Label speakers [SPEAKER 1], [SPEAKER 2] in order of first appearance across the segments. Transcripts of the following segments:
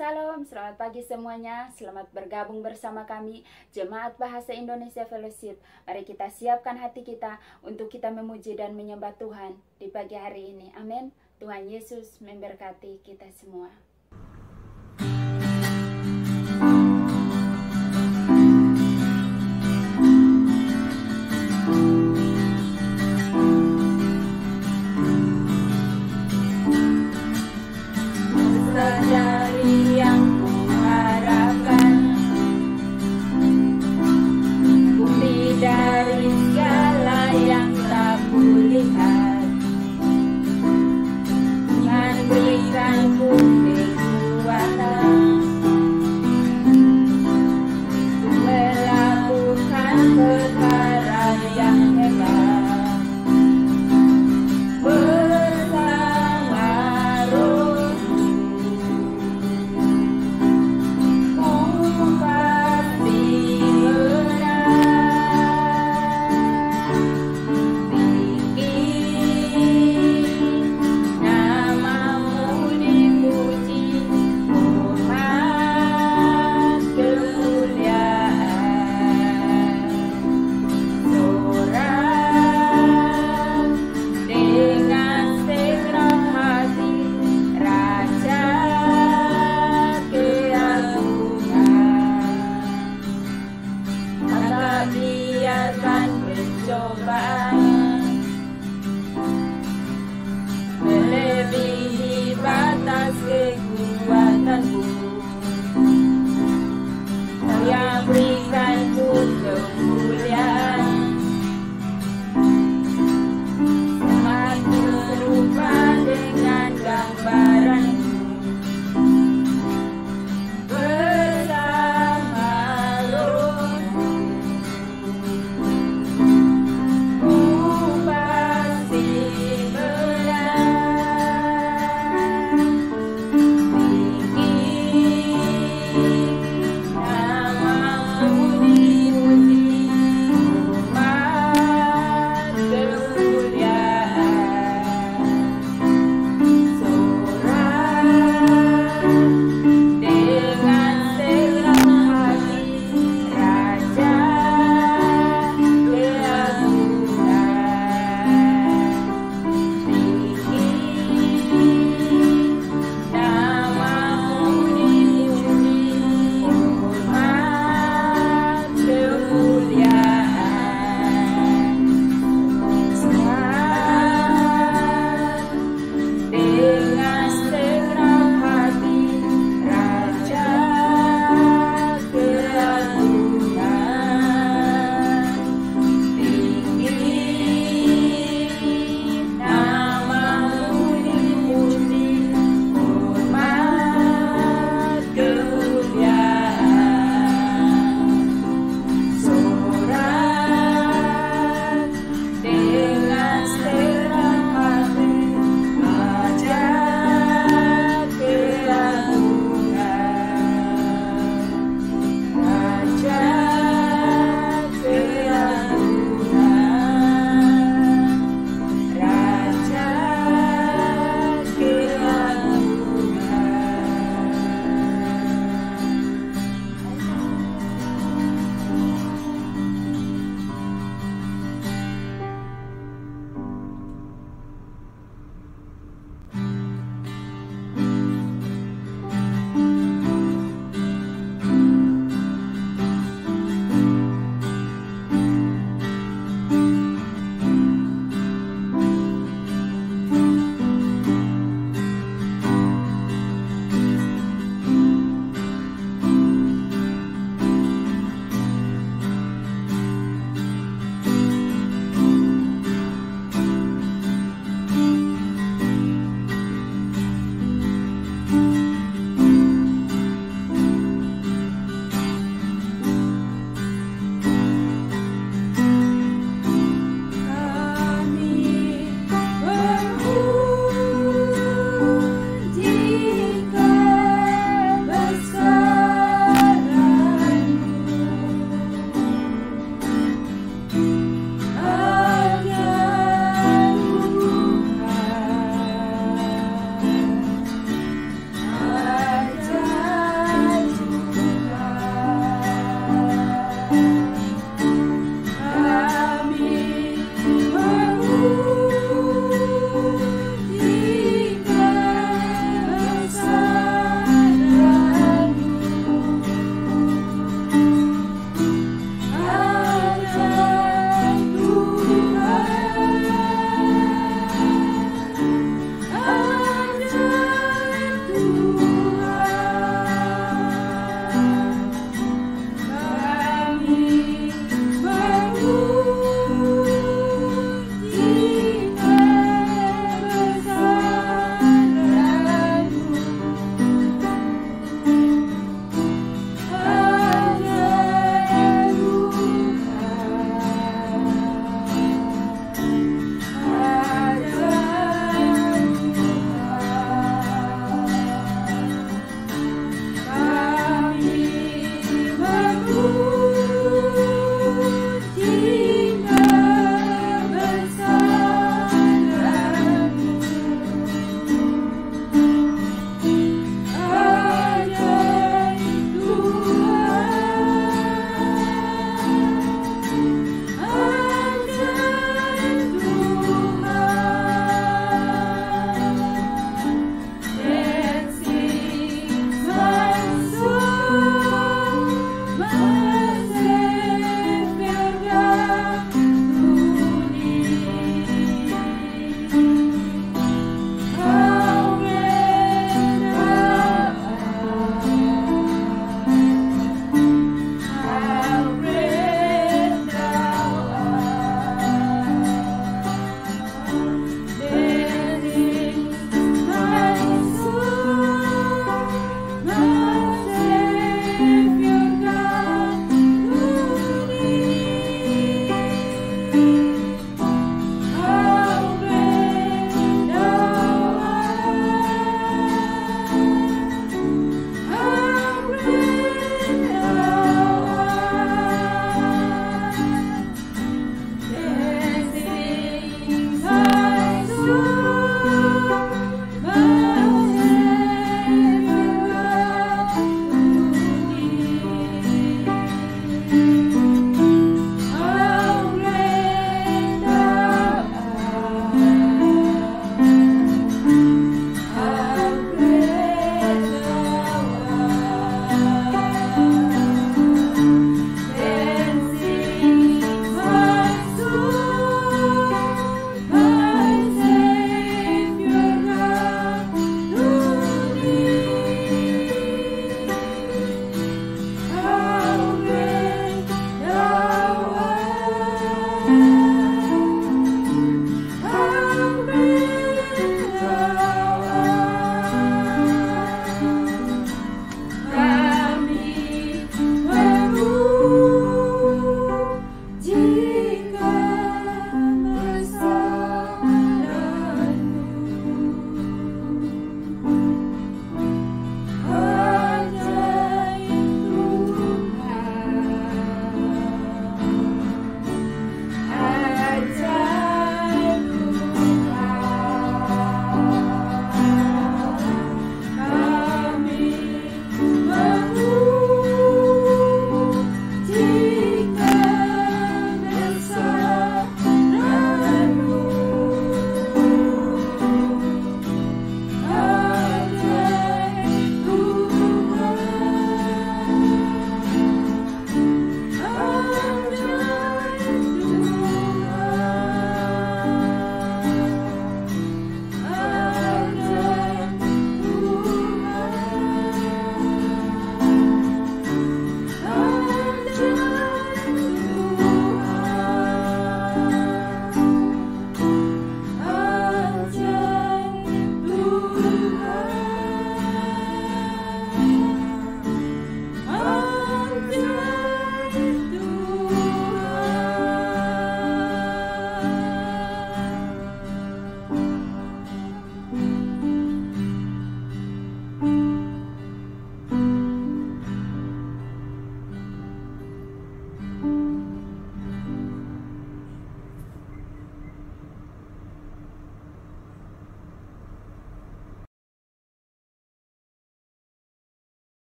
[SPEAKER 1] Salam, selamat pagi semuanya. Selamat bergabung bersama kami, Jemaat Bahasa Indonesia Fellowship. Mari kita siapkan hati kita untuk kita memuji dan menyembah Tuhan di pagi hari ini. Amin. Tuhan Yesus memberkati kita semua. Dari yang kuharapkan, bukti dari segala yang tak kulihat, Tuhan berikan bukti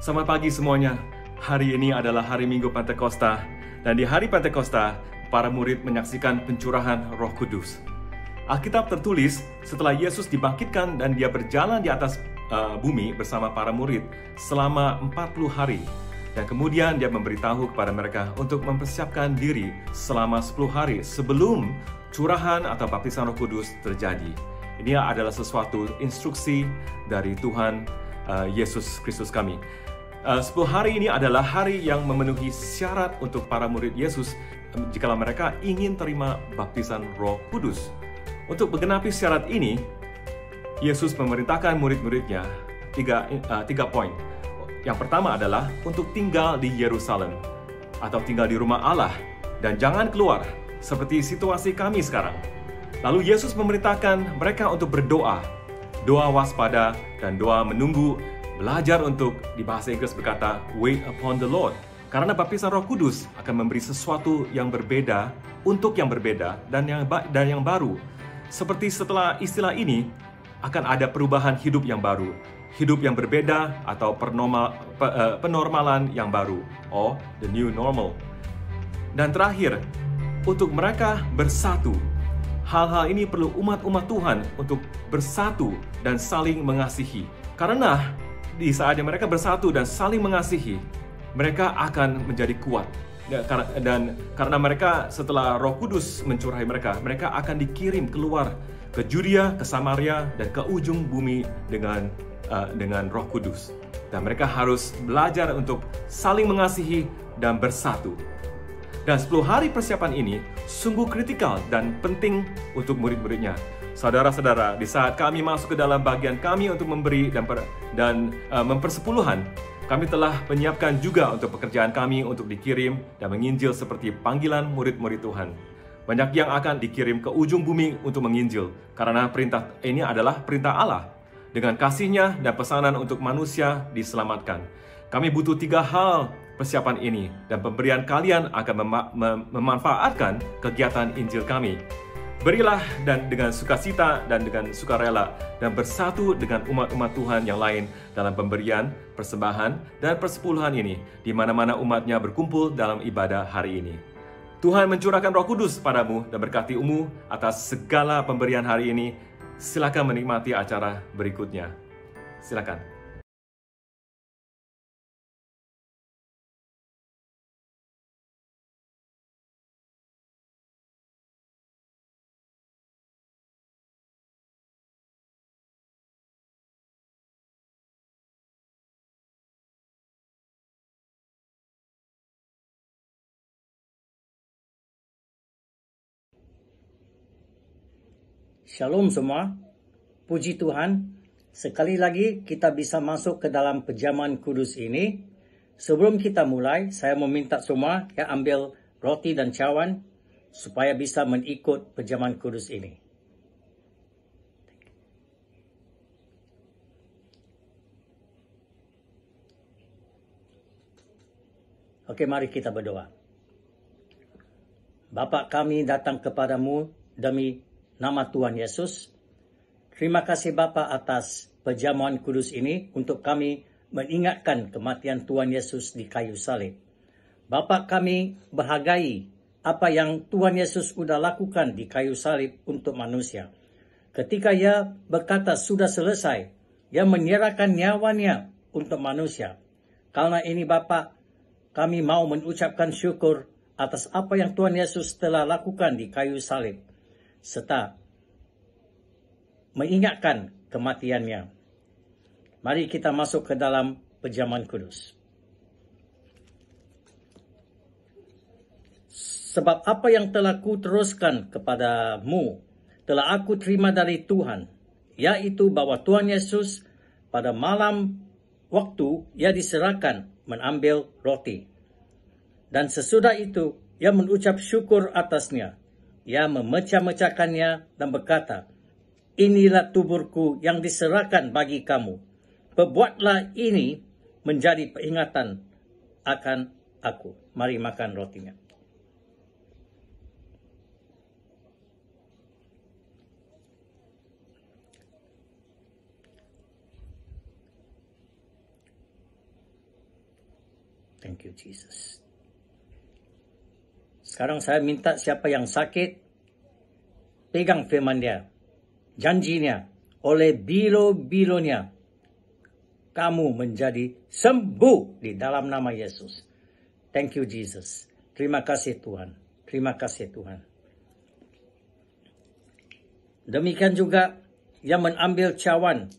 [SPEAKER 2] Selamat pagi semuanya. Hari ini adalah hari Minggu Pentakosta, dan di hari Pentakosta, para murid menyaksikan pencurahan Roh Kudus. Alkitab tertulis setelah Yesus dibangkitkan dan dia berjalan di atas bumi bersama para murid selama 40 hari. Dan kemudian dia memberitahu kepada mereka untuk mempersiapkan diri selama 10 hari sebelum curahan atau baptisan Roh Kudus terjadi. Ini adalah sesuatu instruksi dari Tuhan Yesus Kristus kami. 10 hari ini adalah hari yang memenuhi syarat untuk para murid Yesus jika mereka ingin terima baptisan Roh Kudus. Untuk menggenapi syarat ini, Yesus memerintahkan murid-muridnya tiga poin. Yang pertama adalah untuk tinggal di Yerusalem atau tinggal di rumah Allah dan jangan keluar seperti situasi kami sekarang. Lalu Yesus memerintahkan mereka untuk berdoa, doa waspada dan doa menunggu. Belajar untuk, di bahasa Inggris berkata, wait upon the Lord. Karena baptisan Roh Kudus akan memberi sesuatu yang berbeda, untuk yang berbeda, dan yang baru. Seperti setelah istilah ini, akan ada perubahan hidup yang baru. Hidup yang berbeda atau penormalan yang baru. Or the new normal. Dan terakhir, untuk mereka bersatu. Hal-hal ini perlu umat-umat Tuhan untuk bersatu dan saling mengasihi. Karena di saat mereka bersatu dan saling mengasihi, mereka akan menjadi kuat. Dan karena mereka setelah Roh Kudus mencurahi mereka, mereka akan dikirim keluar ke Judea, ke Samaria, dan ke ujung bumi dengan Roh Kudus. Dan mereka harus belajar untuk saling mengasihi dan bersatu. Dan 10 hari persiapan ini sungguh kritikal dan penting untuk murid-muridnya. Saudara-saudara, di saat kami masuk ke dalam bagian kami untuk memberi dan mempersepuluhan, kami telah menyiapkan juga untuk pekerjaan kami untuk dikirim dan menginjil seperti panggilan murid-murid Tuhan. Banyak yang akan dikirim ke ujung bumi untuk menginjil, karena perintah ini adalah perintah Allah. Dengan kasih-Nya dan pesanan untuk manusia diselamatkan. Kami butuh 3 hal persiapan ini, dan pemberian kalian akan memanfaatkan kegiatan Injil kami. Berilah dan dengan sukacita dan dengan sukarela dan bersatu dengan umat-umat Tuhan yang lain dalam pemberian, persembahan, dan persepuluhan ini di mana-mana umatnya berkumpul dalam ibadah hari ini. Tuhan mencurahkan Roh Kudus padamu dan berkati-mu atas segala pemberian hari ini. Silakan menikmati acara berikutnya. Silakan.
[SPEAKER 3] Shalom semua, puji Tuhan, sekali lagi kita bisa masuk ke dalam pejaman kudus ini. Sebelum kita mulai, saya meminta semua yang ambil roti dan cawan supaya bisa mengikut pejaman kudus ini. Oke, mari kita berdoa. Bapa kami datang kepadamu demi nama Tuhan Yesus. Terima kasih Bapa atas perjamuan kudus ini untuk kami mengingatkan kematian Tuhan Yesus di kayu salib. Bapa kami menghargai apa yang Tuhan Yesus sudah lakukan di kayu salib untuk manusia. Ketika Ia berkata sudah selesai, Ia menyerahkan nyawanya untuk manusia. Karena ini Bapa, kami mau mengucapkan syukur atas apa yang Tuhan Yesus telah lakukan di kayu salib, serta mengingatkan kematiannya. Mari kita masuk ke dalam perjamuan kudus. Sebab apa yang telah kuteruskan kepadamu, telah aku terima dari Tuhan, yaitu bahwa Tuhan Yesus pada malam waktu Ia diserahkan mengambil roti. Dan sesudah itu, Ia mengucap syukur atasnya. Ia memecah-mecahkannya dan berkata, inilah tubuhku yang diserahkan bagi kamu. Perbuatlah ini menjadi peringatan akan aku. Mari makan rotinya. Thank you, Jesus. Sekarang saya minta siapa yang sakit, pegang firman dia, janjinya, oleh bilo-bilonya, kamu menjadi sembuh di dalam nama Yesus. Thank you, Jesus. Terima kasih Tuhan. Terima kasih Tuhan. Demikian juga yang mengambil cawan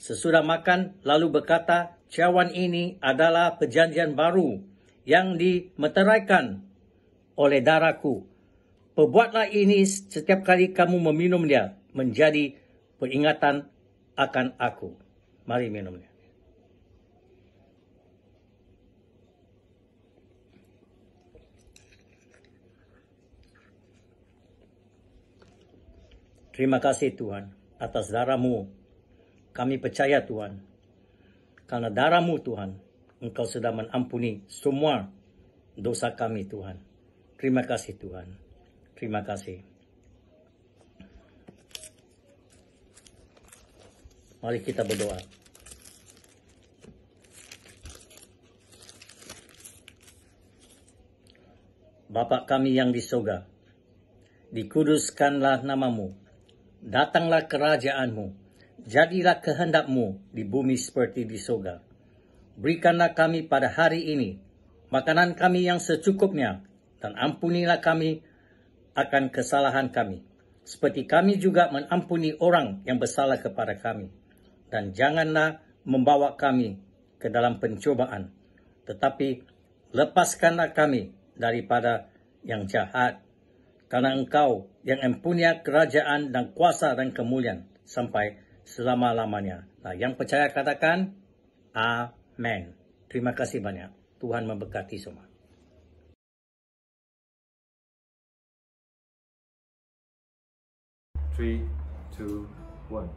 [SPEAKER 3] sesudah makan lalu berkata, cawan ini adalah perjanjian baru yang dimeteraikan oleh darahku. Perbuatlah ini setiap kali kamu meminum dia menjadi peringatan akan aku. Mari minumnya. Terima kasih Tuhan atas darah-Mu. Kami percaya Tuhan, karena darah-Mu Tuhan, Engkau sudah mengampuni semua dosa kami Tuhan. Terima kasih Tuhan. Terima kasih. Mari kita berdoa. Bapa kami yang di surga, dikuduskanlah nama-Mu. Datanglah kerajaan-Mu, jadilah kehendak-Mu di bumi seperti di surga. Berikanlah kami pada hari ini makanan kami yang secukupnya, dan ampunilah kami akan kesalahan kami, seperti kami juga mengampuni orang yang bersalah kepada kami. Dan janganlah membawa kami ke dalam pencobaan, tetapi lepaskanlah kami daripada yang jahat. Karena Engkau yang mempunyai kerajaan dan kuasa dan kemuliaan sampai selama-lamanya. Nah, yang percaya katakan, Amen. Terima kasih banyak. Tuhan memberkati semua.
[SPEAKER 2] Three, two, one.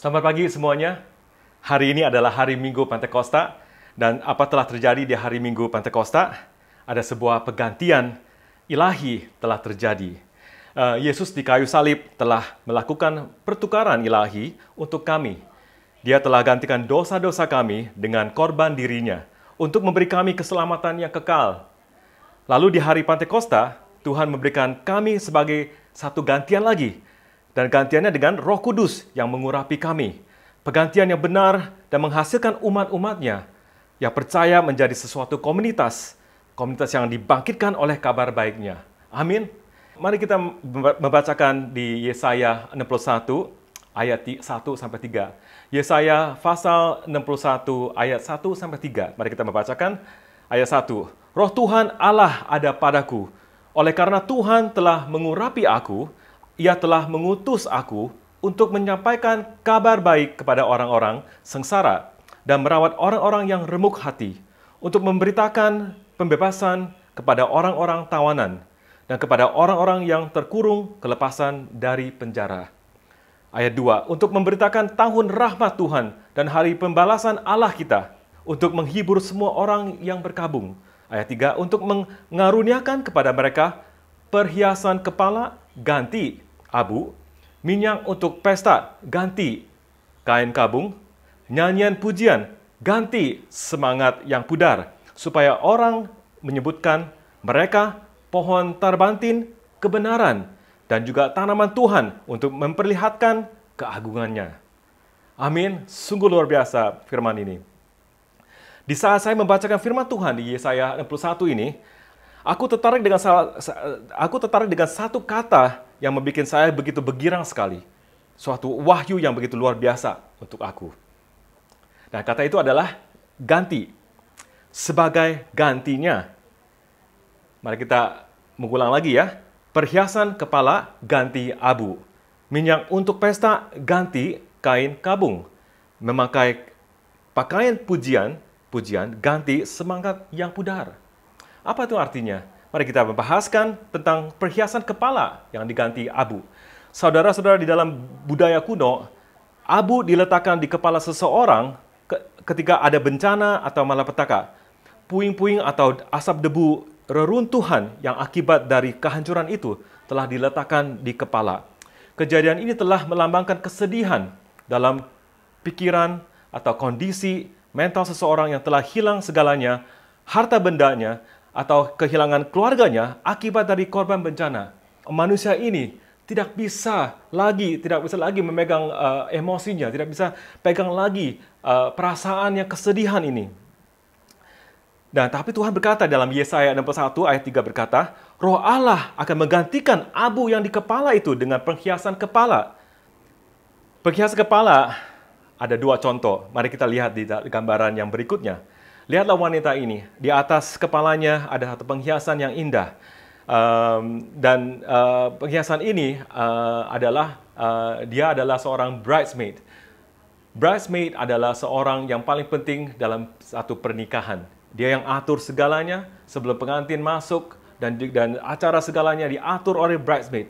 [SPEAKER 2] Selamat pagi semuanya. Hari ini adalah hari Minggu Pentakosta, dan apa telah terjadi di hari Minggu Pentakosta? Ada sebuah pergantian ilahi telah terjadi. Yesus di kayu salib telah melakukan pertukaran ilahi untuk kami. Dia telah gantikan dosa-dosa kami dengan korban dirinya untuk memberi kami keselamatan yang kekal. Lalu di hari Pentakosta, Tuhan memberikan kami sebagai satu gantian lagi. Dan gantiannya dengan Roh Kudus yang mengurapi kami. Pergantian yang benar dan menghasilkan umat-umatnya yang percaya menjadi sesuatu komunitas. Komunitas yang dibangkitkan oleh kabar baiknya. Amin. Mari kita membacakan di Yesaya 61 ayat 1-3. Yesaya pasal 61 ayat 1-3. Mari kita membacakan ayat 1. Roh Tuhan Allah ada padaku. Oleh karena Tuhan telah mengurapi aku, Ia telah mengutus aku untuk menyampaikan kabar baik kepada orang-orang sengsara dan merawat orang-orang yang remuk hati, untuk memberitakan pembebasan kepada orang-orang tawanan dan kepada orang-orang yang terkurung kelepasan dari penjara. Ayat 2, untuk memberitakan tahun rahmat Tuhan dan hari pembalasan Allah kita, untuk menghibur semua orang yang berkabung. Ayat 3, untuk mengaruniakan kepada mereka perhiasan kepala ganti abu, minyak untuk pesta ganti kain kabung, nyanyian pujian ganti semangat yang pudar, supaya orang menyebutkan mereka pohon tarbantin kebenaran dan juga tanaman Tuhan untuk memperlihatkan keagungannya. Amin. Sungguh luar biasa firman ini. Di saat saya membacakan firman Tuhan di Yesaya 61 ini, aku tertarik dengan satu kata yang membuat saya begitu bergirang sekali. Suatu wahyu yang begitu luar biasa untuk aku. Dan kata itu adalah ganti. Sebagai gantinya. Mari kita mengulang lagi ya. Perhiasan kepala ganti abu. Minyak untuk pesta ganti kain kabung. Memakai pakaian pujian ganti semangat yang pudar. Apa itu artinya? Mari kita membahaskan tentang perhiasan kepala yang diganti abu. Saudara-saudara, di dalam budaya kuno, abu diletakkan di kepala seseorang ketika ada bencana atau malapetaka. Puing-puing atau asap debu reruntuhan yang akibat dari kehancuran itu telah diletakkan di kepala. Kejadian ini telah melambangkan kesedihan dalam pikiran atau kondisi mental seseorang yang telah hilang segalanya, harta bendanya, atau kehilangan keluarganya akibat dari korban bencana. Manusia ini tidak bisa lagi memegang emosinya, tidak bisa pegang lagi perasaan yang kesedihan ini. Dan tapi Tuhan berkata dalam Yesaya 61 ayat 3 berkata, Roh Allah akan menggantikan abu yang di kepala itu dengan perhiasan kepala. Perhiasan kepala ada dua contoh. Mari kita lihat di gambaran yang berikutnya. Lihatlah wanita ini, di atas kepalanya ada satu penghiasan yang indah. Penghiasan ini dia adalah seorang bridesmaid. Bridesmaid adalah seorang yang paling penting dalam satu pernikahan. Dia yang atur segalanya sebelum pengantin masuk dan acara segalanya diatur oleh bridesmaid.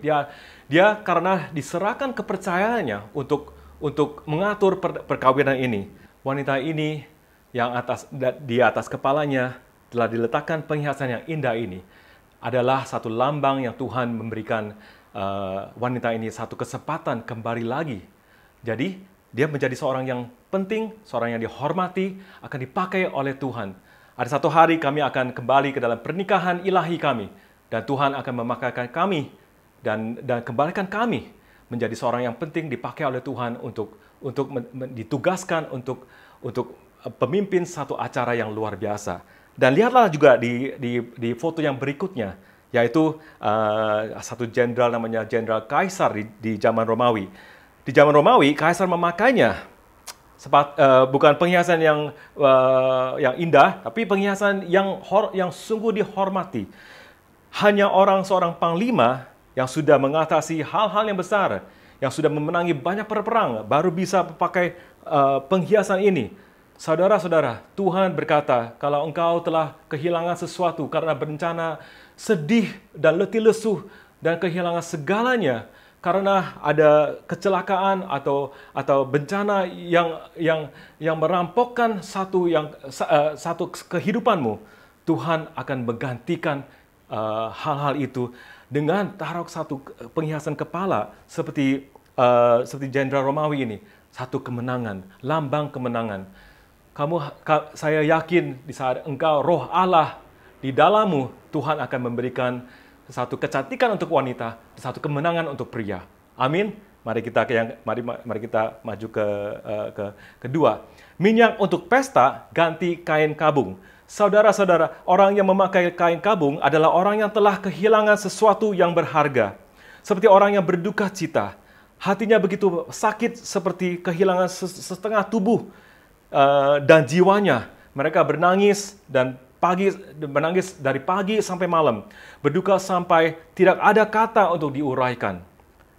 [SPEAKER 2] Dia karena diserahkan kepercayaannya untuk mengatur perkawinan ini. Wanita ini yang di atas kepalanya telah diletakkan perhiasan yang indah ini adalah satu lambang yang Tuhan memberikan wanita ini satu kesempatan kembali lagi. Jadi, dia menjadi seorang yang penting, seorang yang dihormati, akan dipakai oleh Tuhan. Ada satu hari kami akan kembali ke dalam pernikahan ilahi kami, dan Tuhan akan memakaikan kami dan kembalikan kami menjadi seorang yang penting dipakai oleh Tuhan untuk ditugaskan untuk pemimpin satu acara yang luar biasa. Dan lihatlah juga di foto yang berikutnya, yaitu satu jenderal namanya Jenderal Kaisar di zaman Romawi. Di zaman Romawi, Kaisar memakainya bukan penghiasan yang indah, tapi penghiasan yang sungguh dihormati. Hanya seorang panglima yang sudah mengatasi hal-hal yang besar, yang sudah memenangi banyak perang, baru bisa memakai penghiasan ini. Saudara-saudara, Tuhan berkata, kalau engkau telah kehilangan sesuatu karena bencana, sedih dan letih lesu, dan kehilangan segalanya, karena ada kecelakaan atau bencana yang merampokkan satu kehidupanmu, Tuhan akan menggantikan hal-hal itu dengan taruh satu penghiasan kepala seperti Jenderal Romawi ini, satu kemenangan, lambang kemenangan. Saya yakin di saat engkau Roh Allah di dalammu, Tuhan akan memberikan satu kecantikan untuk wanita, satu kemenangan untuk pria. Amin. Mari kita maju ke kedua. Minyak untuk pesta ganti kain kabung. Saudara-saudara, orang yang memakai kain kabung adalah orang yang telah kehilangan sesuatu yang berharga. Seperti orang yang berduka cita. Hatinya begitu sakit seperti kehilangan setengah tubuh dan jiwanya. Mereka menangis dari pagi sampai malam. Berduka sampai tidak ada kata untuk diuraikan.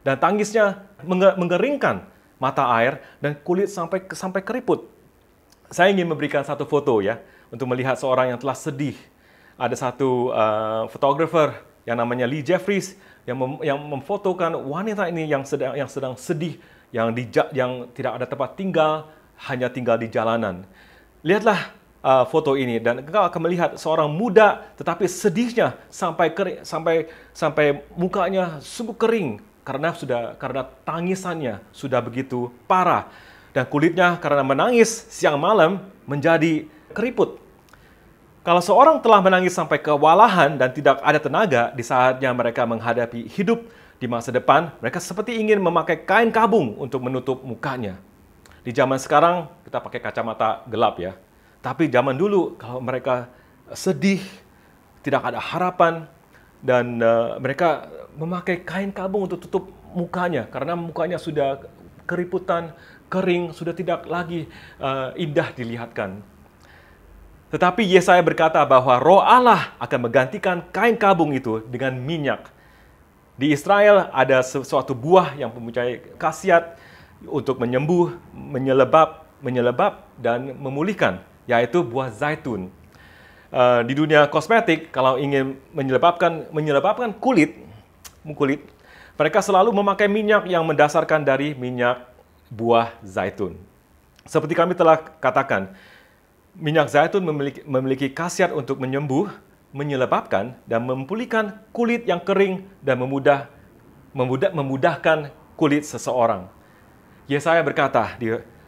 [SPEAKER 2] Dan tangisnya mengeringkan mata air dan kulit sampai keriput. Saya ingin memberikan satu foto ya, untuk melihat seorang yang telah sedih. Ada satu fotografer yang namanya Lee Jeffries yang memfotokan wanita ini yang sedang sedih, yang tidak ada tempat tinggal, hanya tinggal di jalanan. Lihatlah foto ini dan engkau akan melihat seorang muda tetapi sedihnya sampai mukanya sungguh kering karena tangisannya sudah begitu parah dan kulitnya karena menangis siang malam menjadi keriput. Kalau seorang telah menangis sampai kewalahan dan tidak ada tenaga di saatnya mereka menghadapi hidup di masa depan, mereka seperti ingin memakai kain kabung untuk menutup mukanya. Di zaman sekarang kita pakai kacamata gelap ya. Tapi zaman dulu kalau mereka sedih, tidak ada harapan, dan mereka memakai kain kabung untuk tutup mukanya karena mukanya sudah keriputan, kering, sudah tidak lagi indah dilihatkan. Tetapi Yesaya berkata bahwa Roh Allah akan menggantikan kain kabung itu dengan minyak. Di Israel ada sesuatu buah yang mempunyai khasiat untuk menyembuh, menyelebab dan memulihkan, yaitu buah zaitun. Di dunia kosmetik, kalau ingin menyelebabkan kulit, mereka selalu memakai minyak yang mendasarkan dari minyak buah zaitun. Seperti kami telah katakan, minyak zaitun memiliki khasiat untuk menyembuh, menyelebabkan, dan memulihkan kulit yang kering dan memudahkan kulit seseorang. Yesaya berkata,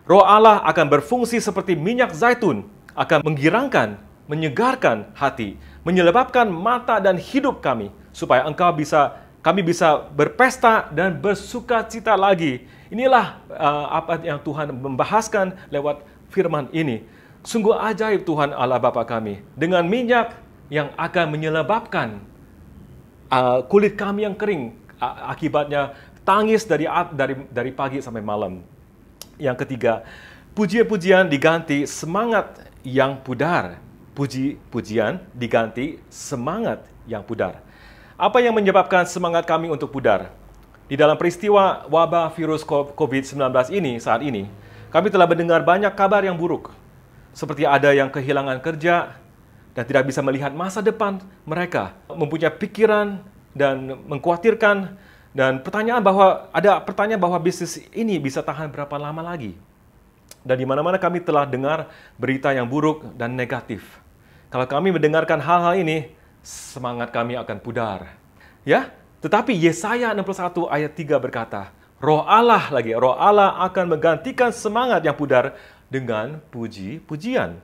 [SPEAKER 2] Roh Allah akan berfungsi seperti minyak zaitun, akan menggirangkan, menyegarkan hati, menyelebabkan mata dan hidup kami, supaya kami bisa berpesta dan bersuka cita lagi. Inilah apa yang Tuhan membahaskan lewat firman ini. Sungguh ajaib Tuhan Allah Bapa kami, dengan minyak yang akan menyelebabkan kulit kami yang kering, akibatnya tangis dari pagi sampai malam. Yang ketiga, puji-pujian diganti semangat yang pudar. Puji-pujian diganti semangat yang pudar. Apa yang menyebabkan semangat kami untuk pudar? Di dalam peristiwa wabah virus COVID-19 saat ini, kami telah mendengar banyak kabar yang buruk. Seperti ada yang kehilangan kerja dan tidak bisa melihat masa depan mereka, mempunyai pikiran dan mengkhawatirkan, dan ada pertanyaan bahwa bisnis ini bisa tahan berapa lama lagi. Dan di mana-mana kami telah dengar berita yang buruk dan negatif. Kalau kami mendengarkan hal-hal ini, semangat kami akan pudar. Ya, tetapi Yesaya 61 ayat 3 berkata, Roh Allah akan menggantikan semangat yang pudar dengan puji-pujian.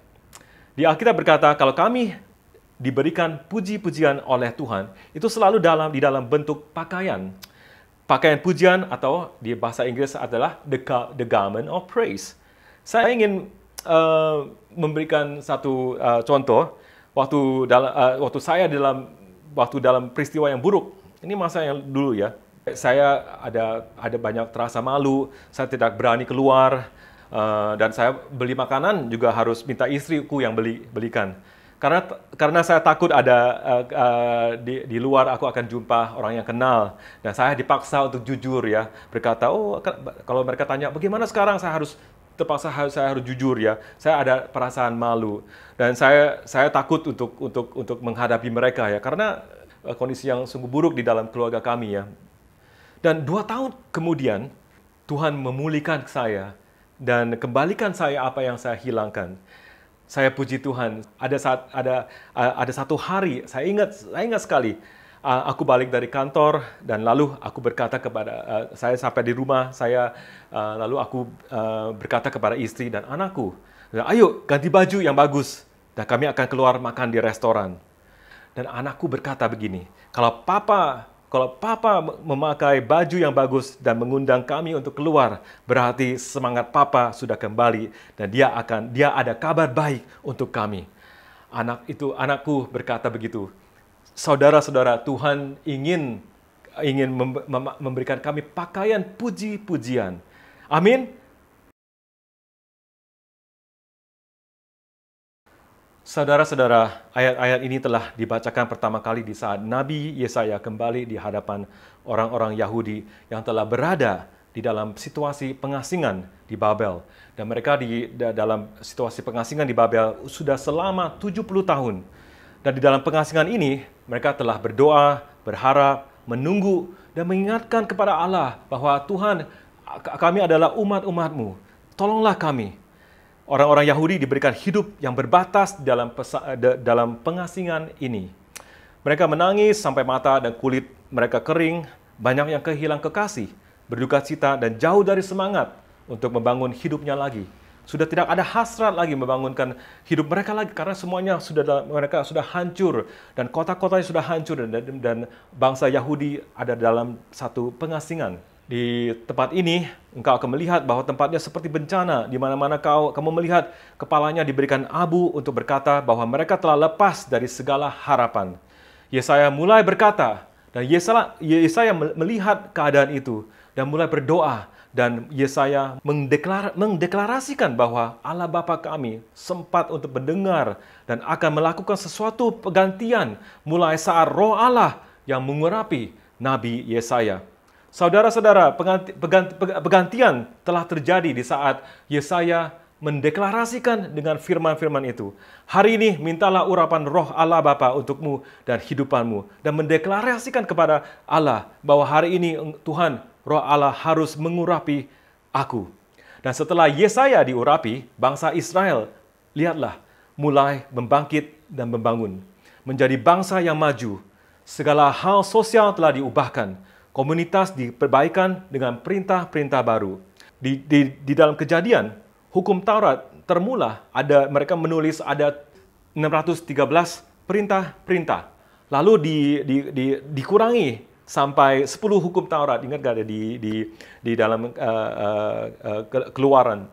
[SPEAKER 2] Di Alkitab berkata, kalau kami diberikan puji-pujian oleh Tuhan, itu selalu di dalam bentuk pakaian. Pakaian pujian atau di bahasa Inggris adalah the garment of praise. Saya ingin memberikan satu contoh waktu saya dalam peristiwa yang buruk. Ini masa yang dulu ya. Saya ada banyak terasa malu, saya tidak berani keluar. Dan saya beli makanan juga harus minta istriku yang belikan. Karena saya takut di luar aku akan jumpa orang yang kenal. Dan saya dipaksa untuk jujur ya. Berkata, kalau mereka tanya bagaimana sekarang, saya harus jujur ya. Saya ada perasaan malu. Dan saya takut untuk menghadapi mereka ya. Karena kondisi yang sungguh buruk di dalam keluarga kami ya. Dan 2 tahun kemudian, Tuhan memulihkan saya dan kembalikan saya apa yang saya hilangkan. Saya puji Tuhan. Ada satu hari, saya ingat sekali. Aku balik dari kantor dan lalu aku berkata kepada saya sampai di rumah saya, lalu aku berkata kepada istri dan anakku, ayo ganti baju yang bagus dan kami akan keluar makan di restoran. Dan anakku berkata begini, kalau papa memakai baju yang bagus dan mengundang kami untuk keluar, berarti semangat papa sudah kembali dan dia ada kabar baik untuk kami. Anakku berkata begitu. Saudara-saudara, Tuhan ingin memberikan kami pakaian puji-pujian. Amin. Saudara-saudara, ayat-ayat ini telah dibacakan pertama kali di saat Nabi Yesaya kembali di hadapan orang-orang Yahudi yang telah berada di dalam situasi pengasingan di Babel. Dan mereka dalam situasi pengasingan di Babel sudah selama 70 tahun. Dan di dalam pengasingan ini, mereka telah berdoa, berharap, menunggu, dan mengingatkan kepada Allah bahwa Tuhan, kami adalah umat-umat-Mu. Tolonglah kami. Orang-orang Yahudi diberikan hidup yang berbatas dalam pengasingan ini. Mereka menangis sampai mata dan kulit mereka kering, banyak yang kehilangan kekasih, berduka cita dan jauh dari semangat untuk membangun hidupnya lagi. Sudah tidak ada hasrat lagi membangunkan hidup mereka lagi karena semuanya mereka sudah hancur dan kota-kotanya sudah hancur dan bangsa Yahudi ada dalam satu pengasingan. Di tempat ini, engkau akan melihat bahwa tempatnya seperti bencana, di mana-mana kamu melihat kepalanya diberikan abu untuk berkata bahwa mereka telah lepas dari segala harapan. Yesaya mulai berkata, dan Yesaya melihat keadaan itu, dan mulai berdoa, dan Yesaya mendeklarasikan bahwa Allah Bapa kami sempat untuk mendengar dan akan melakukan sesuatu penggantian mulai saat Roh Allah yang mengurapi Nabi Yesaya. Saudara-saudara, penggantian telah terjadi di saat Yesaya mendeklarasikan dengan firman-firman itu. Hari ini mintalah urapan Roh Allah Bapa untukmu dan hidupanmu, dan mendeklarasikan kepada Allah bahwa hari ini Tuhan, Roh Allah harus mengurapi aku. Dan setelah Yesaya diurapi, bangsa Israel, lihatlah, mulai membangkit dan membangun. Menjadi bangsa yang maju. Segala hal sosial telah diubahkan. Komunitas diperbaikan dengan perintah-perintah baru. Di dalam Kejadian, hukum Taurat termula mereka menulis ada 613 perintah-perintah. Lalu dikurangi sampai 10 hukum Taurat. Ingat gak ada di dalam Keluaran.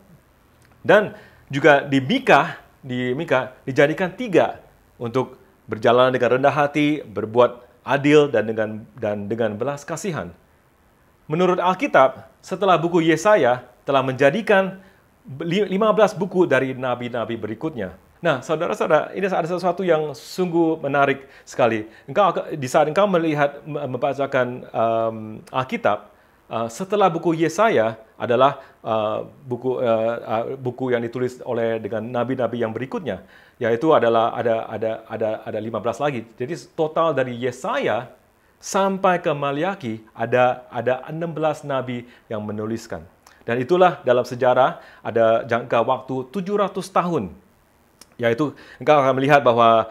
[SPEAKER 2] Dan juga di Mika dijadikan 3 untuk berjalan dengan rendah hati, berbuat adil dan dengan belas kasihan. Menurut Alkitab, setelah buku Yesaya telah menjadikan 15 buku dari nabi-nabi berikutnya. Nah, saudara-saudara, ini ada sesuatu yang sungguh menarik sekali. Di saat engkau membacakan Alkitab, setelah buku Yesaya adalah buku yang ditulis dengan nabi-nabi yang berikutnya, yaitu adalah ada 15 lagi. Jadi total dari Yesaya sampai ke Maliaki ada 16 nabi yang menuliskan. Dan itulah dalam sejarah ada jangka waktu 700 tahun. Yaitu engkau akan melihat bahwa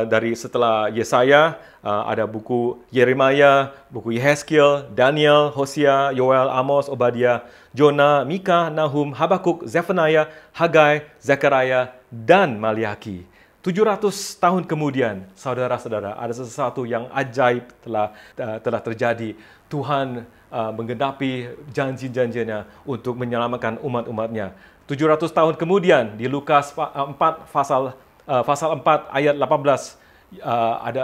[SPEAKER 2] dari setelah Yesaya ada buku Yeremia, buku Yehezkiel, Daniel, Hosea, Yoel, Amos, Obadiah, Jona, Mika, Nahum, Habakuk, Zephaniah, Hagai, Zekaria, dan Maliaki. 700 tahun kemudian, saudara-saudara, ada sesuatu yang ajaib telah terjadi. Tuhan menggenapi janji-janjinya untuk menyelamatkan umat-umatnya. 700 tahun kemudian di Lukas 4 pasal 4 ayat 18 ada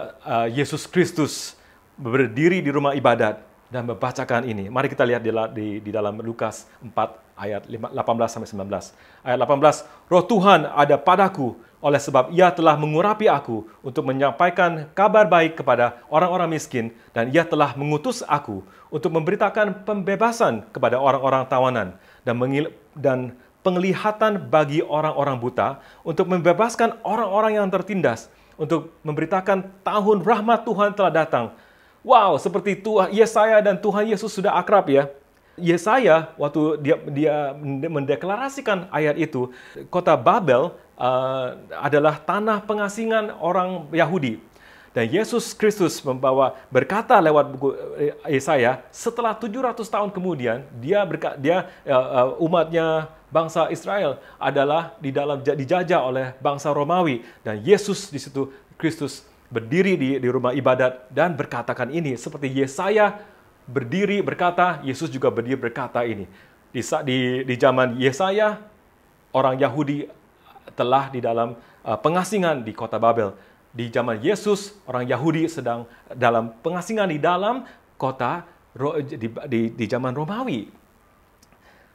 [SPEAKER 2] Yesus Kristus berdiri di rumah ibadat dan membacakan ini. Mari kita lihat di dalam Lukas 4 ayat 18 sampai 19. Ayat 18, Roh Tuhan ada padaku oleh sebab Ia telah mengurapi aku untuk menyampaikan kabar baik kepada orang-orang miskin, dan Ia telah mengutus aku untuk memberitakan pembebasan kepada orang-orang tawanan dan penglihatan bagi orang-orang buta, untuk membebaskan orang-orang yang tertindas, untuk memberitakan tahun rahmat Tuhan telah datang Wow, seperti Tuhan Yesaya dan Tuhan Yesus sudah akrab ya. Yesaya waktu dia mendeklarasikan ayat itu, kota Babel adalah tanah pengasingan orang Yahudi. Dan Yesus Kristus berkata lewat buku Yesaya, setelah 700 tahun kemudian, umatnya bangsa Israel adalah dijajah oleh bangsa Romawi. Dan Yesus di situ, Kristus berdiri di rumah ibadat dan berkatakan ini. Seperti Yesaya berdiri berkata, Yesus juga berdiri berkata ini. Di zaman Yesaya, orang Yahudi telah di dalam pengasingan di kota Babel. Di zaman Yesus, orang Yahudi sedang dalam pengasingan di dalam kota di zaman Romawi.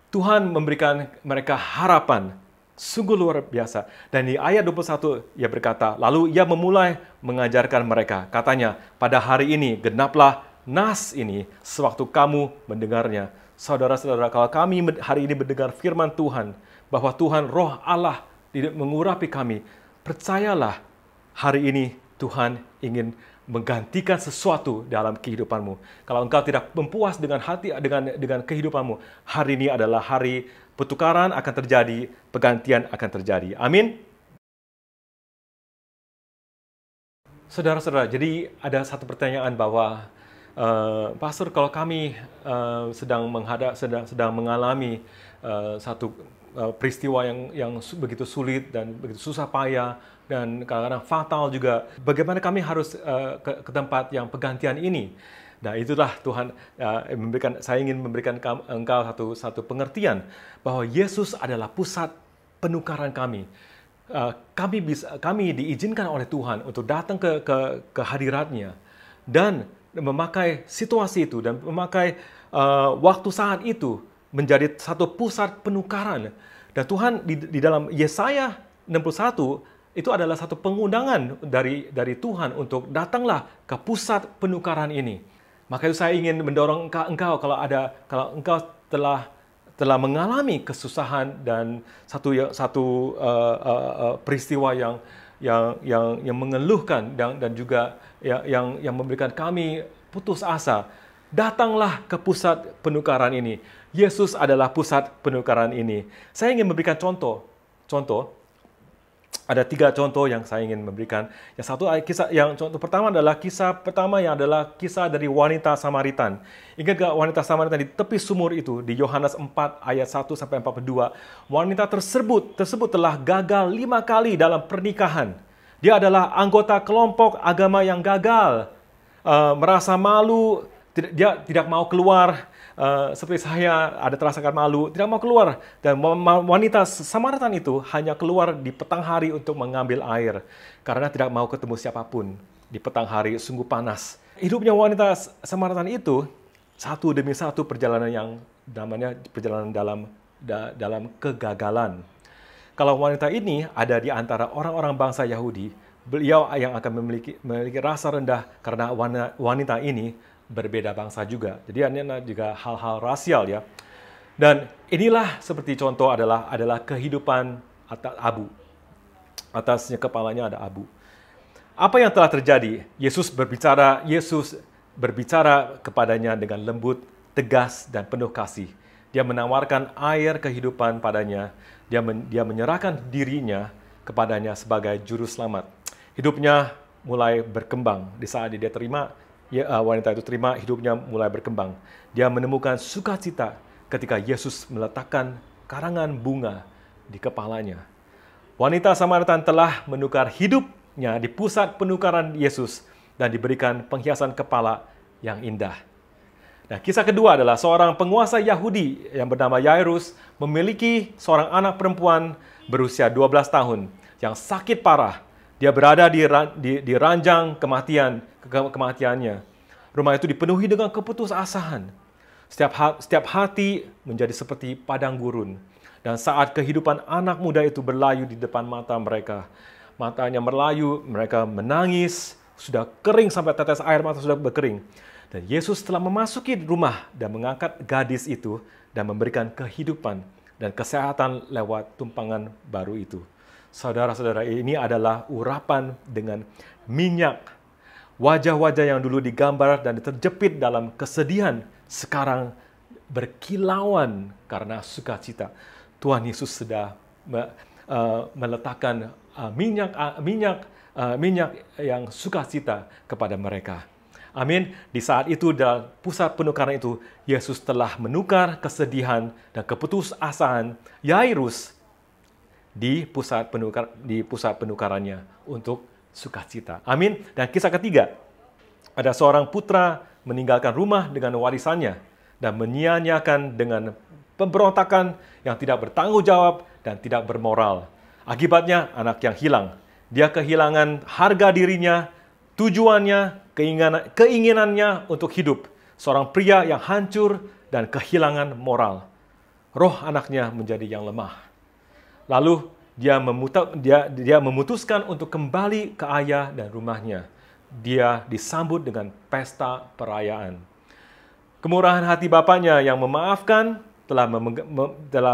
[SPEAKER 2] Tuhan memberikan mereka harapan sungguh luar biasa. Dan di ayat 21 ia berkata, lalu ia memulai mengajarkan mereka. Katanya, pada hari ini genaplah nas ini sewaktu kamu mendengarnya. Saudara-saudara, kalau kami hari ini mendengar firman Tuhan, bahwa Tuhan Roh Allah mengurapi kami, percayalah, hari ini Tuhan ingin menggantikan sesuatu dalam kehidupanmu. Kalau engkau tidak mempuas dengan dengan kehidupanmu, hari ini adalah hari pertukaran akan terjadi, pergantian akan terjadi. Amin. Saudara-saudara, jadi ada satu pertanyaan bahwa Pastor, kalau kami sedang mengalami satu peristiwa yang begitu sulit dan begitu susah payah dan kadang-kadang fatal juga, bagaimana kami harus ke tempat yang pergantian ini? Nah, itulah Tuhan saya ingin memberikan engkau satu pengertian bahwa Yesus adalah pusat penukaran kami. Kami diizinkan oleh Tuhan untuk datang ke hadiratnya dan memakai situasi itu dan memakai waktu saat itu menjadi satu pusat penukaran. Dan Tuhan di dalam Yesaya 61 itu adalah satu pengundangan dari Tuhan untuk datanglah ke pusat penukaran ini. Maka itu saya ingin mendorong engkau kalau engkau telah mengalami kesusahan dan satu peristiwa yang mengeluhkan dan juga yang memberikan kami putus asa, datanglah ke pusat penukaran ini. Yesus adalah pusat penukaran ini. Saya ingin memberikan contoh. Ada 3 contoh yang saya ingin memberikan. Contoh pertama adalah kisah dari wanita Samaritan. Ingat gak wanita Samaritan di tepi sumur itu di Yohanes 4 ayat 1 sampai 42. Wanita tersebut telah gagal 5 kali dalam pernikahan. Dia adalah anggota kelompok agama yang gagal, merasa malu, dia tidak mau keluar. Seperti saya terasakan malu, tidak mau keluar. Dan wanita Samaritan itu hanya keluar di petang hari untuk mengambil air. Karena tidak mau ketemu siapapun. Di petang hari sungguh panas. Hidupnya wanita Samaritan itu satu demi satu perjalanan yang namanya perjalanan dalam kegagalan. Kalau wanita ini ada di antara orang-orang bangsa Yahudi, beliau yang akan memiliki rasa rendah karena wanita ini berbeda bangsa juga. Jadi ini juga hal-hal rasial ya. Dan inilah seperti contoh adalah kehidupan atas abu. Atasnya kepalanya ada abu. Apa yang telah terjadi? Yesus berbicara kepadanya dengan lembut, tegas dan penuh kasih. Dia menawarkan air kehidupan padanya. Dia menyerahkan dirinya kepadanya sebagai juru selamat. Hidupnya mulai berkembang di saat dia terima. Wanita itu terima, hidupnya mulai berkembang. Dia menemukan sukacita ketika Yesus meletakkan karangan bunga di kepalanya. Wanita Samaritan telah menukar hidupnya di pusat penukaran Yesus dan diberikan penghiasan kepala yang indah. Nah, kisah kedua adalah seorang penguasa Yahudi yang bernama Yairus memiliki seorang anak perempuan berusia 12 tahun yang sakit parah. Dia berada di ranjang kematiannya. Rumah itu dipenuhi dengan keputusasaan. Setiap hati menjadi seperti padang gurun. Dan saat kehidupan anak muda itu berlayu di depan mata mereka, matanya merlayu, mereka menangis, sudah kering sampai tetes air mata sudah berkering. Dan Yesus telah memasuki rumah dan mengangkat gadis itu dan memberikan kehidupan dan kesehatan lewat tumpangan baru itu. Saudara-saudara, ini adalah urapan dengan minyak. Wajah-wajah yang dulu digambar dan terjepit dalam kesedihan sekarang berkilauan karena sukacita. Tuhan Yesus sudah meletakkan minyak yang sukacita kepada mereka. Amin. Di saat itu, dalam pusat penukaran itu, Yesus telah menukar kesedihan dan keputusasaan Yairus di pusat penukarannya untuk sukacita. Amin. Dan kisah ketiga, ada seorang putra meninggalkan rumah dengan warisannya dan menyia-nyiakan dengan pemberontakan yang tidak bertanggung jawab dan tidak bermoral. Akibatnya anak yang hilang. Dia kehilangan harga dirinya, tujuannya, keinginannya untuk hidup. Seorang pria yang hancur dan kehilangan moral. Roh anaknya menjadi yang lemah. Lalu dia memutuskan untuk kembali ke ayah dan rumahnya. Dia disambut dengan pesta perayaan. Kemurahan hati bapaknya yang memaafkan telah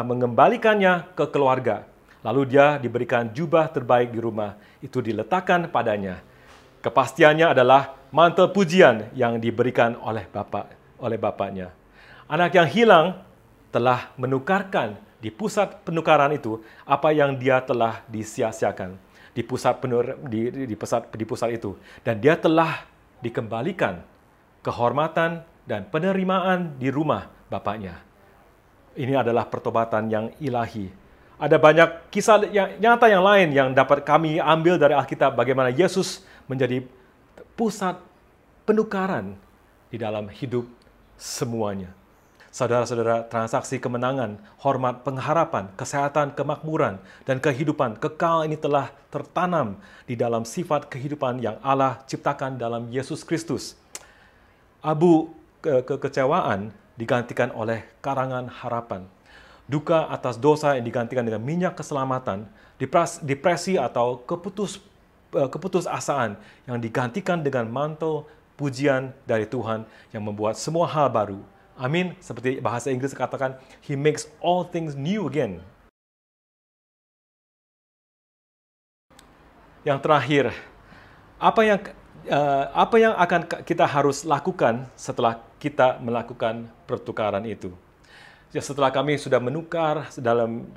[SPEAKER 2] mengembalikannya ke keluarga. Lalu dia diberikan jubah terbaik di rumah. Itu diletakkan padanya. Kepastiannya adalah mantel pujian yang diberikan oleh bapaknya. Anak yang hilang telah menukarkan di pusat penukaran itu apa yang dia telah disia-siakan di pusat itu, dan dia telah dikembalikan kehormatan dan penerimaan di rumah bapaknya. Ini adalah pertobatan yang ilahi. Ada banyak kisah nyata yang lain yang dapat kami ambil dari Alkitab, bagaimana Yesus menjadi pusat penukaran di dalam hidup semuanya. Saudara-saudara, transaksi kemenangan, hormat, pengharapan, kesehatan, kemakmuran, dan kehidupan kekal ini telah tertanam di dalam sifat kehidupan yang Allah ciptakan dalam Yesus Kristus. Abu kekecewaan digantikan oleh karangan harapan. Duka atas dosa yang digantikan dengan minyak keselamatan. Depresi atau keputusasaan yang digantikan dengan mantel pujian dari Tuhan yang membuat semua hal baru. Amin. Seperti bahasa Inggris katakan, He makes all things new again. Yang terakhir, apa yang akan kita harus lakukan setelah kita melakukan pertukaran itu? Ya, setelah kami sudah menukar dalam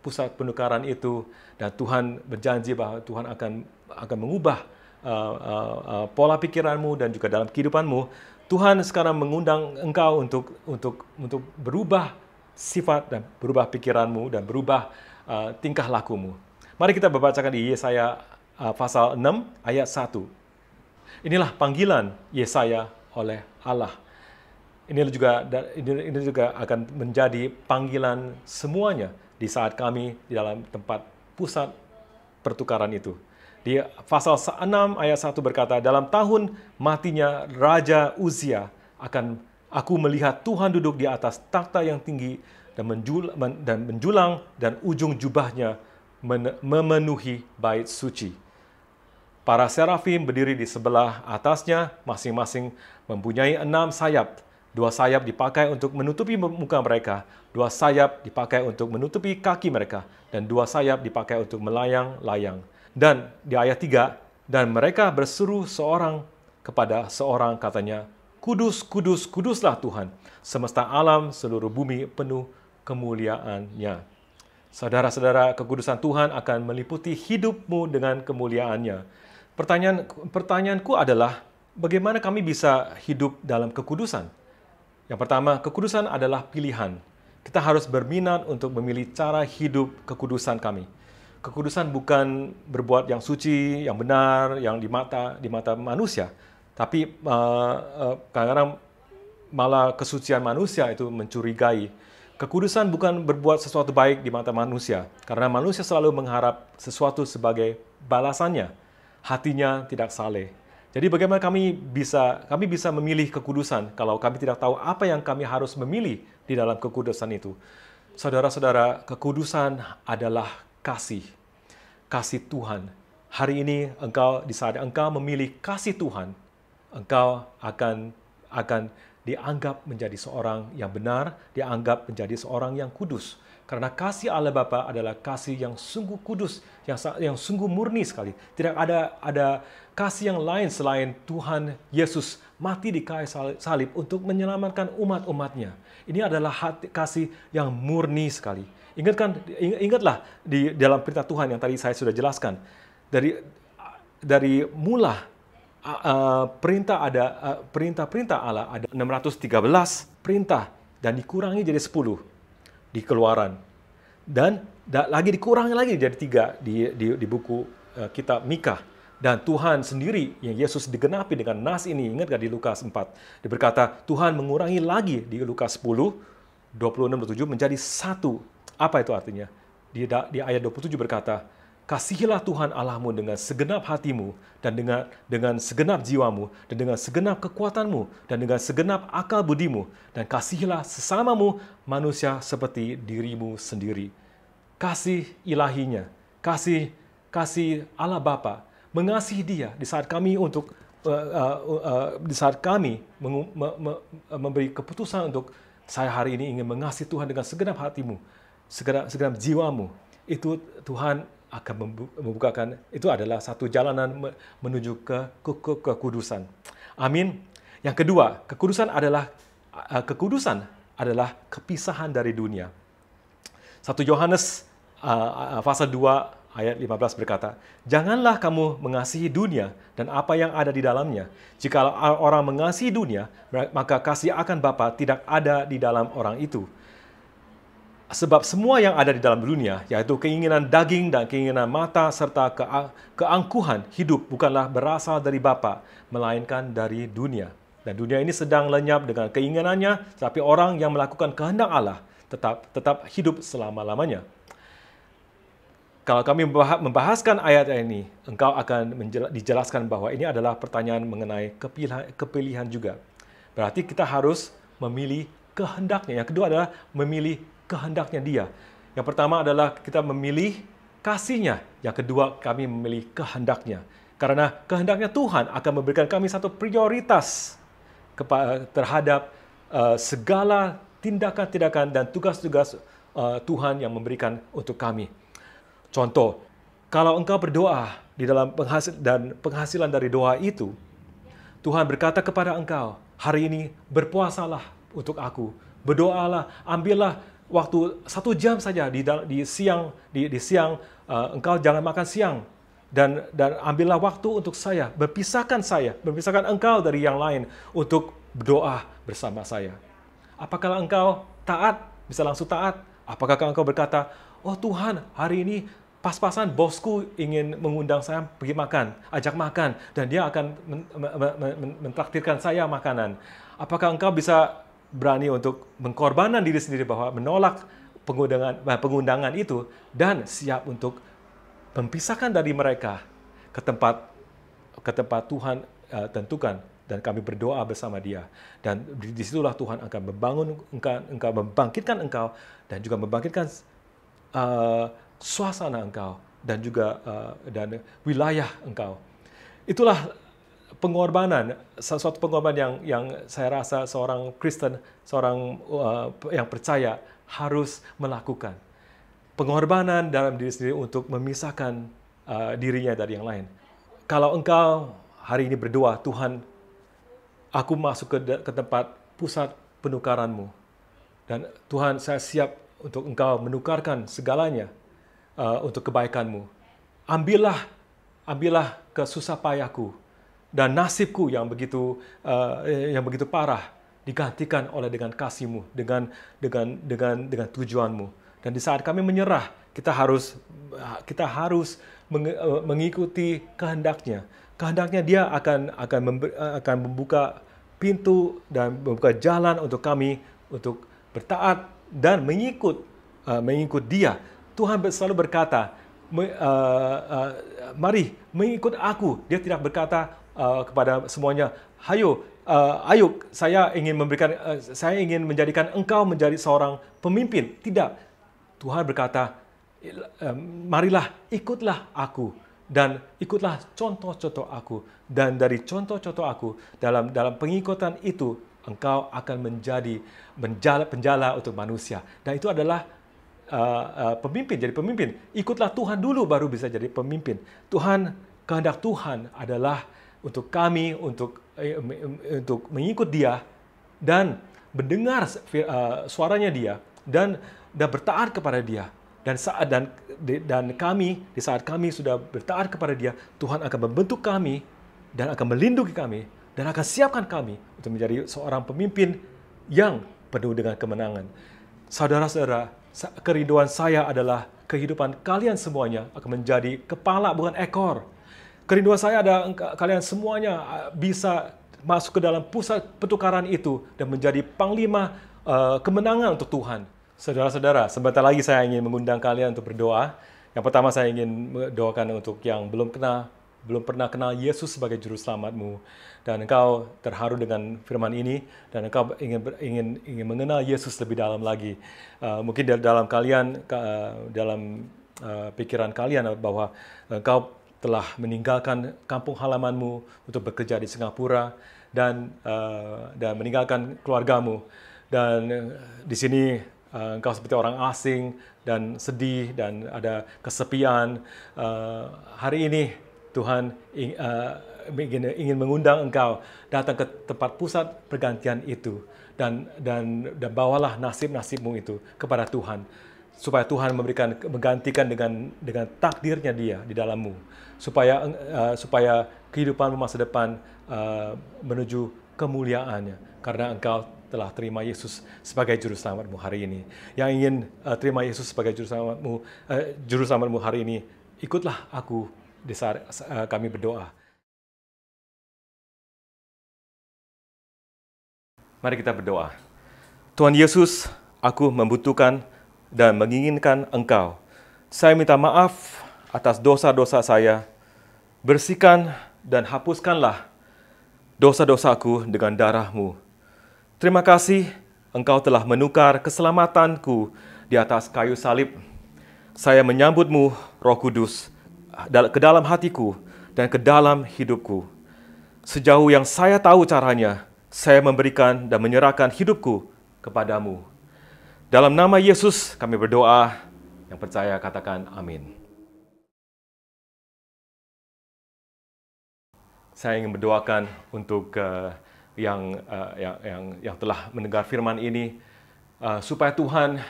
[SPEAKER 2] pusat penukaran itu, dan Tuhan berjanji bahwa Tuhan akan mengubah pola pikiranmu dan juga dalam kehidupanmu, Tuhan sekarang mengundang engkau untuk berubah sifat dan berubah pikiranmu dan berubah tingkah lakumu. Mari kita bacakan di Yesaya pasal 6 ayat 1. Inilah panggilan Yesaya oleh Allah. Ini juga akan menjadi panggilan semuanya di saat kami di dalam tempat pusat pertukaran itu. Di pasal 6 ayat 1 berkata, dalam tahun matinya Raja Uzia aku melihat Tuhan duduk di atas takhta yang tinggi dan menjulang dan ujung jubahnya memenuhi bait suci. Para serafim berdiri di sebelah atasnya, masing-masing mempunyai 6 sayap. 2 sayap dipakai untuk menutupi muka mereka, 2 sayap dipakai untuk menutupi kaki mereka, dan 2 sayap dipakai untuk melayang-layang. Dan di ayat 3, dan mereka berseru seorang kepada seorang, katanya, Kudus, kudus, kuduslah Tuhan, semesta alam seluruh bumi penuh kemuliaan-Nya. Saudara-saudara, kekudusan Tuhan akan meliputi hidupmu dengan kemuliaannya. Pertanyaanku adalah, bagaimana kami bisa hidup dalam kekudusan? Yang pertama, kekudusan adalah pilihan. Kita harus berminat untuk memilih cara hidup kekudusan kami. Kekudusan bukan berbuat yang suci, yang benar, yang di mata manusia. Tapi kadang-kadang malah kesucian manusia itu mencurigai. Kekudusan bukan berbuat sesuatu baik di mata manusia, karena manusia selalu mengharap sesuatu sebagai balasannya. Hatinya tidak saleh. Jadi bagaimana kami bisa memilih kekudusan kalau kami tidak tahu apa yang kami harus memilih di dalam kekudusan itu? Saudara-saudara, kekudusan adalah kasih Tuhan. Hari ini di saat engkau memilih kasih Tuhan, engkau akan dianggap menjadi seorang yang benar, dianggap menjadi seorang yang kudus. Karena kasih Allah Bapa adalah kasih yang sungguh kudus, yang sungguh murni sekali. Tidak ada kasih yang lain selain Tuhan Yesus mati di kayu salib untuk menyelamatkan umat-umatnya. Ini adalah kasih yang murni sekali. Ingatlah di dalam perintah Tuhan yang tadi saya sudah jelaskan. Dari mula perintah Allah ada 613 perintah dan dikurangi jadi 10 di Keluaran, dan lagi dikurangi lagi jadi 3 di buku kitab Mika. Dan Tuhan sendiri yang Yesus digenapi dengan nas ini, ingat gak di Lukas 4? Dia berkata Tuhan mengurangi lagi di Lukas 10 26-27 menjadi 1. Apa itu artinya? Di ayat 27 berkata, kasihilah Tuhan Allahmu dengan segenap hatimu, dan dengan segenap jiwamu, dan dengan segenap kekuatanmu, dan dengan segenap akal budimu, dan kasihilah sesamamu manusia seperti dirimu sendiri. Kasih ilahinya, kasih Allah Bapa, mengasihi Dia di saat kami memberi keputusan untuk saya hari ini ingin mengasihi Tuhan dengan segenap hatimu, segenap jiwamu. Itu Tuhan akan membukakan, itu adalah satu jalanan menuju ke kekudusan. Amin. Yang kedua, kekudusan adalah kepisahan dari dunia. 1 Yohanes pasal 2 ayat 15 berkata, janganlah kamu mengasihi dunia dan apa yang ada di dalamnya. Jika orang mengasihi dunia, maka kasih akan Bapa tidak ada di dalam orang itu. Sebab semua yang ada di dalam dunia, yaitu keinginan daging dan keinginan mata serta keangkuhan hidup, bukanlah berasal dari Bapa, melainkan dari dunia. Dan dunia ini sedang lenyap dengan keinginannya, tetapi orang yang melakukan kehendak Allah tetap hidup selama-lamanya. Kalau kami membahaskan ayat ini, engkau akan dijelaskan bahwa ini adalah pertanyaan mengenai kepilihan juga. Berarti kita harus memilih kehendaknya. Yang kedua adalah memilih kehendaknya Dia. Yang pertama adalah kita memilih kasih-Nya. Yang kedua, kami memilih kehendaknya. Karena kehendaknya Tuhan akan memberikan kami satu prioritas terhadap segala tindakan-tindakan dan tugas-tugas Tuhan yang memberikan untuk kami. Contoh, kalau engkau berdoa di dalam penghasilan dari doa itu, Tuhan berkata kepada engkau, hari ini berpuasalah untuk aku, berdoalah, ambillah waktu 1 jam saja di siang, engkau jangan makan siang, dan ambillah waktu untuk saya, berpisahkan engkau dari yang lain untuk berdoa bersama saya. Apakah engkau taat, bisa langsung taat? Apakah engkau berkata, oh Tuhan, hari ini pas-pasan bosku ingin mengundang saya pergi makan, ajak makan, dan dia akan mentraktirkan saya makanan. Apakah engkau bisa berani untuk mengorbankan diri sendiri bahwa menolak pengundangan itu dan siap untuk memisahkan dari mereka ke tempat Tuhan tentukan, dan kami berdoa bersama Dia, dan disitulah Tuhan akan membangun engkau, membangkitkan engkau, dan juga membangkitkan suasana engkau dan juga dan wilayah engkau. Itulah pengorbanan, suatu pengorbanan yang saya rasa seorang Kristen, seorang yang percaya harus melakukan. Pengorbanan dalam diri sendiri untuk memisahkan dirinya dari yang lain. Kalau engkau hari ini berdoa, Tuhan, aku masuk ke tempat pusat penukaranmu. Dan Tuhan, saya siap untuk engkau menukarkan segalanya untuk kebaikanmu. Ambillah kesusah payahku dan nasibku yang begitu parah digantikan dengan kasih-Mu, dengan tujuan-Mu. Dan di saat kami menyerah, kita harus mengikuti kehendaknya. Kehendaknya Dia akan membuka pintu dan membuka jalan untuk kami untuk bertaat dan mengikut Dia. Tuhan selalu berkata, mari mengikut aku. Dia tidak berkata kepada semuanya, ayo, saya ingin menjadikan engkau menjadi seorang pemimpin. Tidak. Tuhan berkata, marilah, ikutlah aku dan ikutlah contoh-contoh aku. Dan dari contoh-contoh aku, dalam pengikutan itu, engkau akan menjadi penjala untuk manusia. Dan itu adalah pemimpin, jadi pemimpin. Ikutlah Tuhan dulu baru bisa jadi pemimpin. Kehendak Tuhan adalah untuk kami, untuk mengikut Dia dan mendengar suaranya Dia dan bertaat kepada Dia. Dan kami, di saat kami sudah bertaat kepada Dia, Tuhan akan membentuk kami dan akan melindungi kami dan akan siapkan kami untuk menjadi seorang pemimpin yang penuh dengan kemenangan. Saudara-saudara, kerinduan saya adalah kehidupan kalian semuanya akan menjadi kepala bukan ekor. Kerinduan saya adalah kalian semuanya bisa masuk ke dalam pusat pertukaran itu dan menjadi panglima kemenangan untuk Tuhan. Saudara-saudara, sebentar lagi saya ingin mengundang kalian untuk berdoa. Yang pertama saya ingin mendoakan untuk yang belum pernah kenal Yesus sebagai juru selamatmu, dan engkau terharu dengan firman ini dan engkau ingin mengenal Yesus lebih dalam lagi. Mungkin dalam pikiran kalian bahwa engkau telah meninggalkan kampung halamanmu untuk bekerja di Singapura dan meninggalkan keluargamu, dan di sini engkau seperti orang asing dan sedih dan ada kesepian. Hari ini Tuhan ingin mengundang engkau datang ke tempat pusat pergantian itu dan bawalah nasib-nasibmu itu kepada Tuhan, supaya Tuhan menggantikan dengan takdirnya Dia di dalammu, supaya kehidupanmu masa depan menuju kemuliaannya, karena engkau telah terima Yesus sebagai juru selamatmu hari ini. Yang ingin terima Yesus sebagai juru selamatmu hari ini, ikutlah aku di saat kami berdoa. Mari kita berdoa. Tuhan Yesus, aku membutuhkan dan menginginkan Engkau. Saya minta maaf atas dosa-dosa saya. Bersihkan dan hapuskanlah dosa-dosaku dengan darah-Mu. Terima kasih Engkau telah menukar keselamatanku di atas kayu salib. Saya menyambut-Mu, Roh Kudus, ke dalam hatiku dan ke dalam hidupku. Sejauh yang saya tahu caranya, saya memberikan dan menyerahkan hidupku kepadamu. Dalam nama Yesus kami berdoa. Yang percaya katakan amin. Saya ingin berdoakan untuk yang telah mendengar firman ini, supaya Tuhan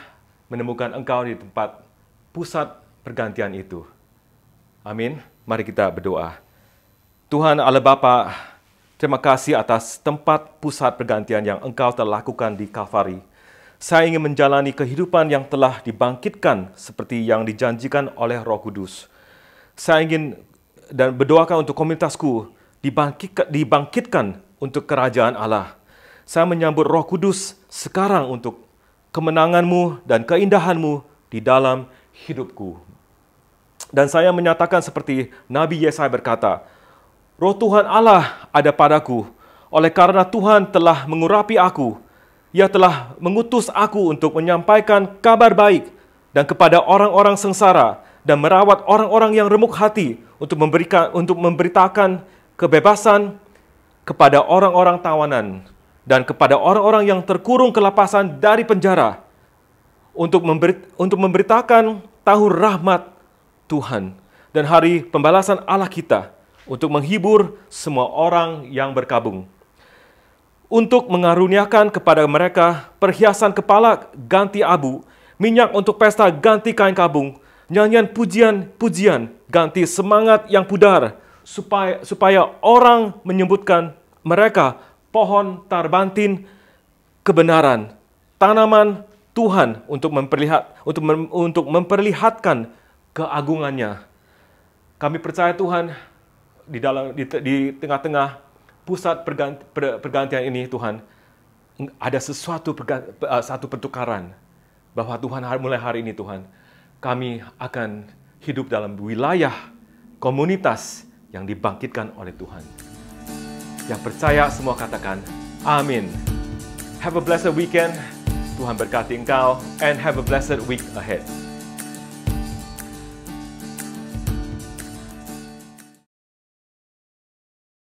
[SPEAKER 2] menemukan engkau di tempat pusat pergantian itu. Amin. Mari kita berdoa. Tuhan Allah Bapa, terima kasih atas tempat pusat pergantian yang engkau telah lakukan di Kalvari. Saya ingin menjalani kehidupan yang telah dibangkitkan seperti yang dijanjikan oleh Roh Kudus. Saya ingin dan berdoakan untuk komunitasku dibangkitkan untuk kerajaan Allah. Saya menyambut Roh Kudus sekarang untuk kemenangan-Mu dan keindahan-Mu di dalam hidupku. Dan saya menyatakan seperti Nabi Yesaya berkata, Roh Tuhan Allah ada padaku, oleh karena Tuhan telah mengurapi aku. Ia telah mengutus aku untuk menyampaikan kabar baik dan kepada orang-orang sengsara dan merawat orang-orang yang remuk hati, untuk memberitakan kebebasan kepada orang-orang tawanan dan kepada orang-orang yang terkurung kelepasan dari penjara, untuk memberitakan tahun rahmat Tuhan dan hari pembalasan Allah kita, untuk menghibur semua orang yang berkabung, untuk mengaruniakan kepada mereka perhiasan kepala ganti abu, minyak untuk pesta ganti kain kabung, nyanyian pujian-pujian ganti semangat yang pudar, supaya orang menyebutkan mereka pohon tarbantin kebenaran, tanaman Tuhan untuk memperlihatkan keagungannya. Kami percaya Tuhan, di tengah-tengah pusat pergantian ini, Tuhan, ada satu pertukaran, bahwa Tuhan mulai hari ini, Tuhan, kami akan hidup dalam wilayah komunitas yang dibangkitkan oleh Tuhan. Yang percaya semua katakan amin. Have a blessed weekend. Tuhan berkati engkau, and have a blessed week ahead.